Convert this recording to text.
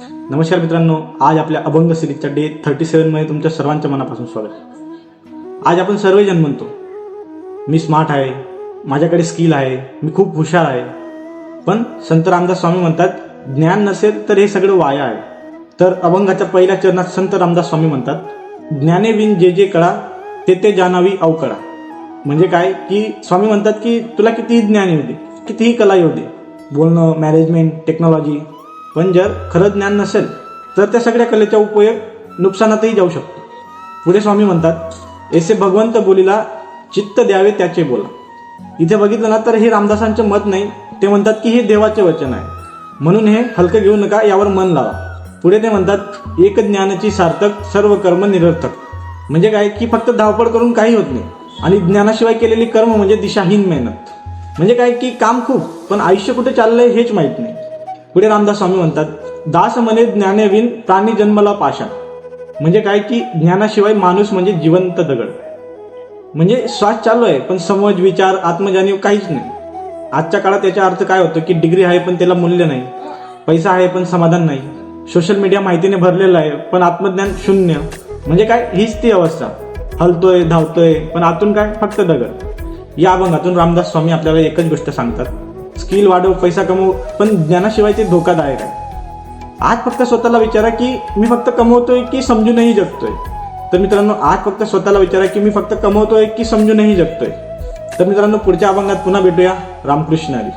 नमस्कार मित्रांनो, आज आपल्या अभंग सिरीजच्या डे 37 मध्ये तुमच्या सर्वांच्या मनापासून स्वागत. आज आपण सर्वजण म्हणतो मी स्मार्ट आहे, माझ्याकडे स्किल आहे, मी खूप हुशार आहे. पण संत रामदास स्वामी म्हणतात ज्ञान नसेल तर हे सगळं वाया आहे. तर अभंगाच्या पहिल्या चरणात संत रामदास स्वामी म्हणतात ज्ञाने विन जे जे कळा ते ते जाणावी अवकळा. म्हणजे काय की स्वामी म्हणतात की तुला कितीही ज्ञान येऊ दे, कितीही कला येऊ दे, बोलणं, मॅनेजमेंट, टेक्नॉलॉजी, पण जर खरं ज्ञान नसेल तर त्या सगळ्या कलेचा उपयोग नुकसानातही जाऊ शकतो. पुढे स्वामी म्हणतात ऐसे भगवंत बोलीला चित्त द्यावे त्याचे बोला. इथे बघितलं ना तर हे रामदासांचं मत नाही, ते म्हणतात की हे देवाचे वचन आहे, म्हणून हे हलकं घेऊ नका, यावर मन लावा. पुढे ते म्हणतात एक ज्ञानाची सार्थक सर्व कर्म निरर्थक. म्हणजे काय की फक्त धावपळ करून काही होत नाही, आणि ज्ञानाशिवाय केलेली कर्म म्हणजे दिशाहीन मेहनत. म्हणजे काय की काम खूप, पण आयुष्य कुठे चाललंय हेच माहीत नाही. पुढे रामदास स्वामी म्हणतात दास म्हणे ज्ञाने विन प्राणी जन्मला पाषाण. म्हणजे काय की ज्ञानाशिवाय माणूस म्हणजे जिवंत दगड. म्हणजे श्वास चालू आहे पण समज, विचार, आत्मजाणीव काहीच नाही. आजच्या काळात याचा अर्थ काय होतो की डिग्री आहे पण त्याला मूल्य नाही, पैसा आहे पण समाधान नाही, सोशल मीडिया माहितीने भरलेला आहे पण आत्मज्ञान शून्य. म्हणजे काय हीच ती अवस्था. हलतोय, धावतोय, पण आतून काय फक्त दगड. या अभंगातून रामदास स्वामी आपल्याला एकच गोष्ट सांगतात, स्किल वाढव, पैसा कमव, पण ज्ञानाशिवाय ते धोकादायक आहे. आज फक्त स्वतःला विचारा की मी फक्त कमवतोय की समजूनही जगतोय. तर मित्रांनो, आज फक्त स्वतःला विचारा की मी फक्त कमवतोय की समजूनही जगतोय. तर मित्रांनो, पुढच्या अभंगात पुन्हा भेटूया. रामकृष्ण हरी.